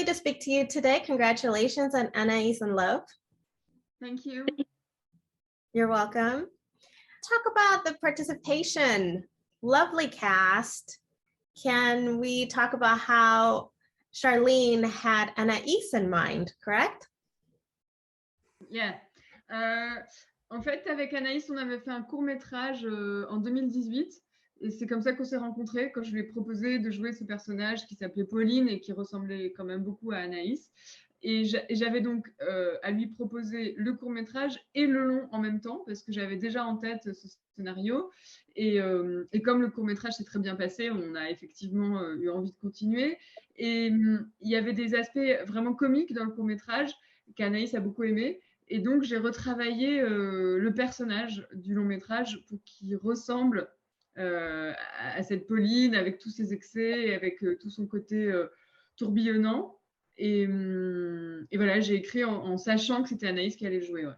to speak to you today. Congratulations on ANAIS in Love. Thank you. You're welcome. Talk about the participation. Lovely cast. Can we talk about how Charline had Anaïs in mind, correct? Yeah. En fait, avec Anaïs, on avait fait un court-métrage en 2018. Et c'est comme ça qu'on s'est rencontrés, quand je lui ai proposé de jouer ce personnage qui s'appelait Pauline et qui ressemblait quand même beaucoup à Anaïs. Et j'avais donc à lui proposer le court-métrage et le long en même temps, parce que j'avais déjà en tête ce scénario. Et comme le court-métrage s'est très bien passé, on a effectivement eu envie de continuer. Et il y avait des aspects vraiment comiques dans le court-métrage qu'Anaïs a beaucoup aimé. Et donc, j'ai retravaillé le personnage du long-métrage pour qu'il ressemble à cette Pauline, avec tous ses excès, et avec tout son côté tourbillonnant. Et voilà, j'ai écrit en sachant que c'était Anaïs qui allait jouer. Ouais.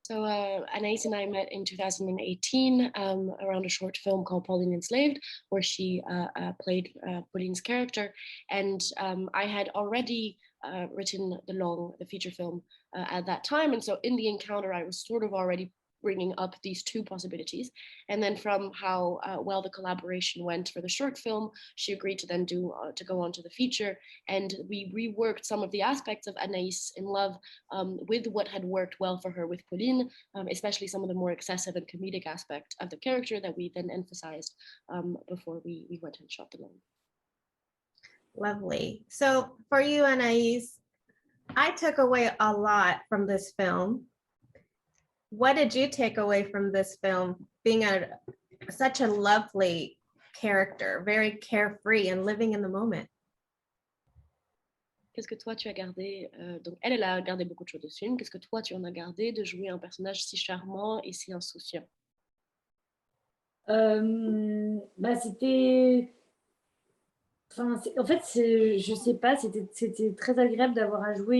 So Anaïs and I met in 2018 around a short film called Pauline Enslaved, where she played Pauline's character. And I had already written the feature film at that time. And so in the encounter, I was sort of already bringing up these two possibilities. And then from how well the collaboration went for the short film, she agreed to then to go on to the feature. And we reworked some of the aspects of Anaïs in Love with what had worked well for her with Pauline, especially some of the more excessive and comedic aspect of the character that we then emphasized before we went and shot the long. Lovely. So for you, Anaïs, I took away a lot from this film. What did you take away from this film, being such a lovely character, very carefree and living in the moment? Qu'est-ce que toi tu as gardé donc elle a gardé beaucoup de choses de ce film. Qu'est-ce que toi tu en as gardé de jouer un personnage si charmant et si insouciant? C'était... en fait, je sais pas, c'était très agréable d'avoir à jouer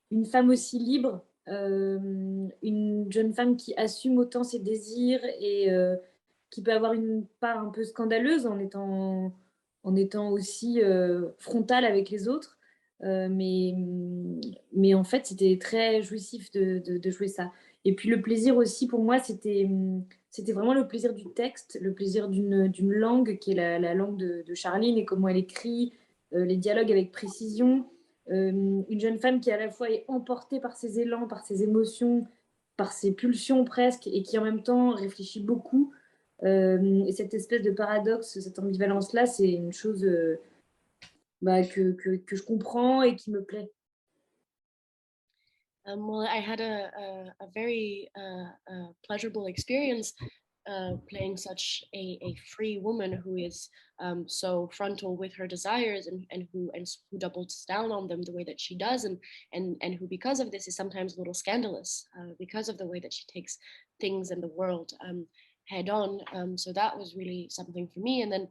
une femme aussi libre. Une jeune femme qui assume autant ses désirs et qui peut avoir une part un peu scandaleuse en étant aussi frontale avec les autres. Mais en fait, c'était très jouissif de jouer ça. Et puis le plaisir aussi pour moi, c'était vraiment le plaisir du texte, le plaisir d'une langue qui est la langue de Charline et comment elle écrit, les dialogues avec précision. Une jeune femme qui à la fois est emportée par ses élans, par ses émotions, par ses pulsions presque, et qui en même temps réfléchit beaucoup. Et cette espèce de paradoxe, cette ambivalence-là, c'est une chose que je comprends et qui me plaît. Well, I had a very pleasurable experience playing such a free woman who is so frontal with her desires and who doubles down on them the way that she does, and who because of this is sometimes a little scandalous because of the way that she takes things in the world head on. So that was really something for me. And then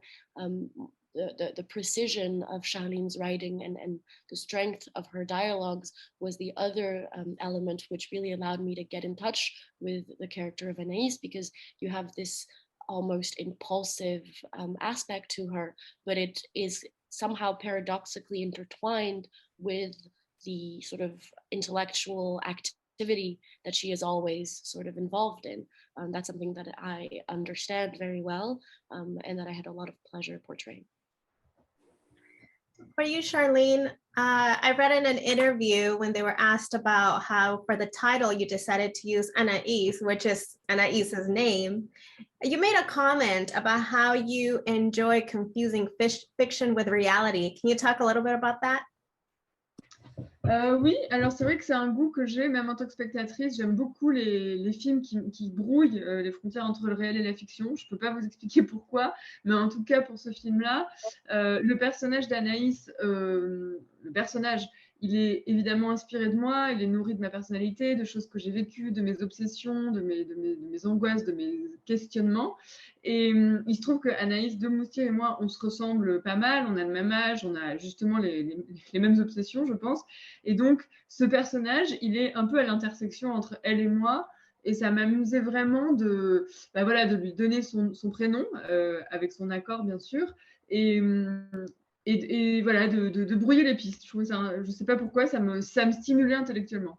the precision of Charline's writing and the strength of her dialogues was the other element which really allowed me to get in touch with the character of Anaïs, because you have this almost impulsive aspect to her, but it is somehow paradoxically intertwined with the sort of intellectual activity that she is always sort of involved in. That's something that I understand very well and that I had a lot of pleasure portraying. For you, Charline, I read in an interview when they were asked about how for the title you decided to use Anaïs, which is Anaïs's name. You made a comment about how you enjoy confusing fiction with reality. Can you talk a little bit about that? Oui, alors c'est vrai que c'est un goût que j'ai, même en tant que spectatrice. J'aime beaucoup les films qui brouillent les frontières entre le réel et la fiction. Je ne peux pas vous expliquer pourquoi, mais en tout cas pour ce film-là, le personnage d'Anaïs, il est évidemment inspiré de moi, il est nourri de ma personnalité, de choses que j'ai vécues, de mes obsessions, de mes angoisses, de mes questionnements. Et il se trouve que Anaïs Demoustier et moi, on se ressemble pas mal, on a le même âge, on a justement les mêmes obsessions, je pense. Et donc, ce personnage, il est un peu à l'intersection entre elle et moi. Et ça m'amusait vraiment de lui donner son prénom, avec son accord, bien sûr. Et et voilà, de brouiller les pistes. Je trouvais ça, je sais pas pourquoi, ça me stimulait intellectuellement.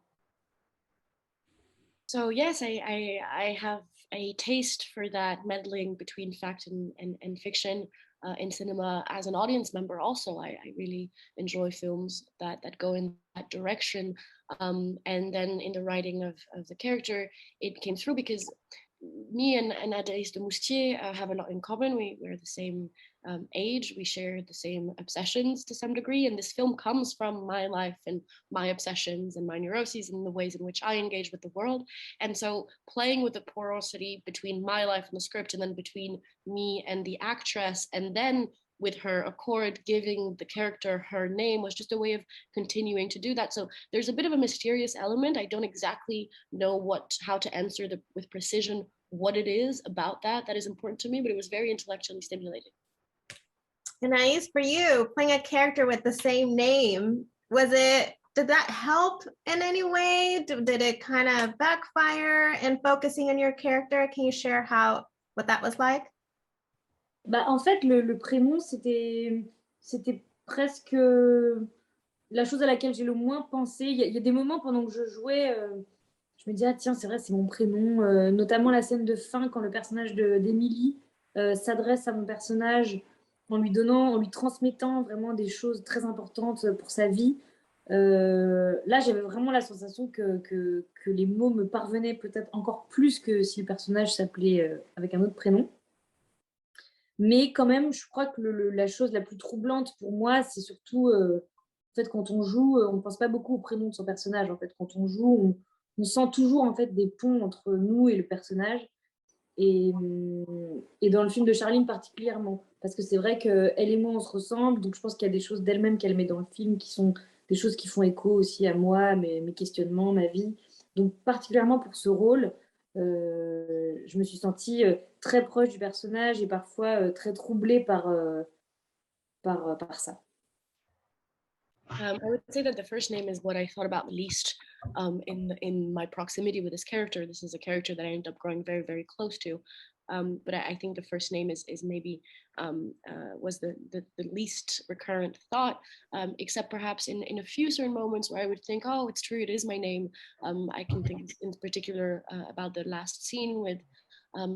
So yes, I have a taste for that meddling between fact and fiction in cinema. As an audience member also, I really enjoy films that go in that direction. And then in the writing of the character, it came through because me and Anaïs Demoustier have a lot in common. We're the same age. We share the same obsessions to some degree. And this film comes from my life and my obsessions and my neuroses and the ways in which I engage with the world. And so playing with the porosity between my life and the script, and then between me and the actress, and then with her accord giving the character her name, was just a way of continuing to do that. So there's a bit of a mysterious element. I don't exactly know how to answer with precision what it is about that is important to me, but it was very intellectually stimulating. Anaïs, for you, playing a character with the same name, did that help in any way? Did it kind of backfire in focusing on your character? Can you share what that was like? Bah, en fait, le prénom, c'était presque la chose à laquelle j'ai le moins pensé. Il y a des moments pendant que je jouais, je me dis, ah tiens, c'est vrai, c'est mon prénom. Notamment la scène de fin, quand le personnage d'Émilie s'adresse à mon personnage en lui transmettant vraiment des choses très importantes pour sa vie. Là, j'avais vraiment la sensation que les mots me parvenaient peut-être encore plus que si le personnage s'appelait avec un autre prénom. Mais quand même, je crois que la chose la plus troublante pour moi, c'est surtout, en fait, quand on joue, on ne pense pas beaucoup au prénom de son personnage. En fait, quand on joue, on sent toujours en fait des ponts entre nous et le personnage. Et dans le film de Charline particulièrement, parce que c'est vrai qu'elle et moi, on se ressemble. Donc, je pense qu'il y a des choses d'elle-même qu'elle met dans le film qui sont des choses qui font écho aussi à moi, mes questionnements, ma vie. Donc, particulièrement pour ce rôle, je me suis sentie très proche du personnage et parfois très troublée par ça. I would say that the first name is what I thought about least in my proximity with this character. This is a character that I ended up growing very, very close to. But I think the first name is maybe was the least recurrent thought, except perhaps in a few certain moments where I would think, oh, it's true, it is my name. I can think in particular about the last scene with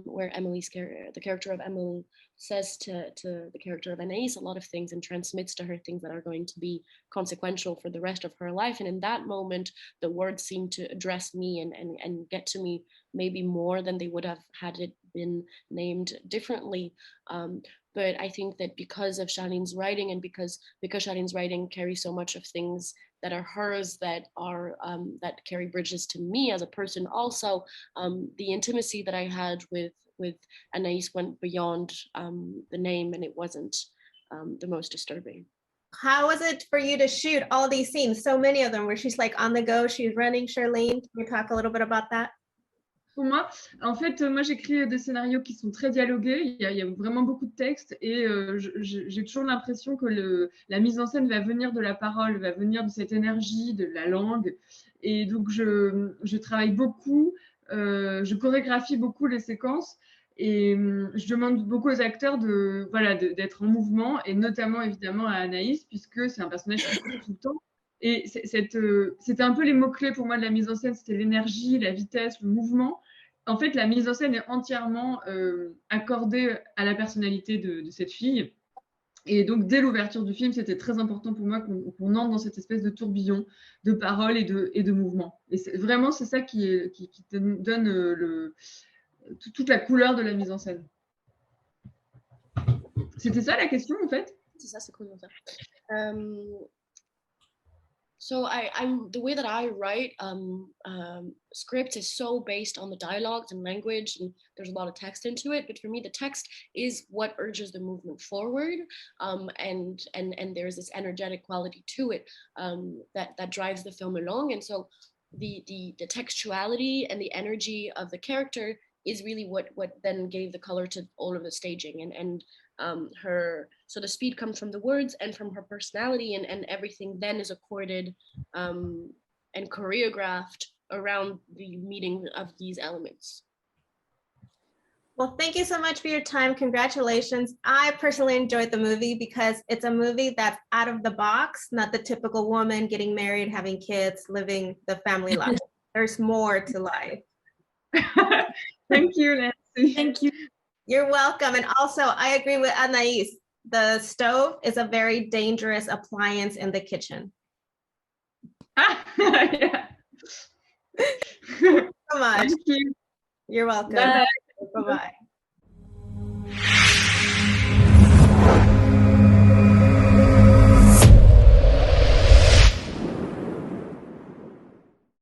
where the character of Emily says to the character of Anaïs a lot of things and transmits to her things that are going to be consequential for the rest of her life. And in that moment, the words seem to address me and get to me maybe more than they would have had it been named differently. But I think that because of Charline's writing, and because Charline's writing carries so much of things that are hers, that are that carry bridges to me as a person also, the intimacy that I had with Anaïs went beyond the name, and it wasn't the most disturbing. How was it for you to shoot all these scenes, so many of them, where she's like on the go, she's running? Charline, can you talk a little bit about that? Pour moi, en fait, moi j'écris des scénarios qui sont très dialogués, il y a vraiment beaucoup de textes, et j'ai toujours l'impression que la mise en scène va venir de la parole, va venir de cette énergie, de la langue, et donc je travaille beaucoup, je chorégraphie beaucoup les séquences, et je demande beaucoup aux acteurs d'être en mouvement, et notamment évidemment à Anaïs, puisque c'est un personnage qui court tout le temps. Et c'était un peu les mots-clés pour moi de la mise en scène, c'était l'énergie, la vitesse, le mouvement. En fait, la mise en scène est entièrement accordée à la personnalité de cette fille. Et donc, dès l'ouverture du film, c'était très important pour moi qu'on entre dans cette espèce de tourbillon de paroles et de mouvements. Et vraiment, c'est ça qui te donne toute la couleur de la mise en scène. C'était ça la question, en fait? C'est ça, c'est cool. So I'm the way that I write scripts is so based on the dialogues and language, and there's a lot of text into it. But for me, the text is what urges the movement forward, and there's this energetic quality to it that drives the film along. And so the textuality and the energy of the character is really what then gave the color to all of the staging, and so the speed comes from the words and from her personality, and everything then is accorded and choreographed around the meeting of these elements. Well, thank you so much for your time. Congratulations. I personally enjoyed the movie because it's a movie that's out of the box, not the typical woman getting married, having kids, living the family life. There's more to life. Thank you, Nancy. Thank you. You're welcome. And also, I agree with Anaïs. The stove is a very dangerous appliance in the kitchen. Yeah. So much. Thank you. You're welcome. Bye. Bye-bye.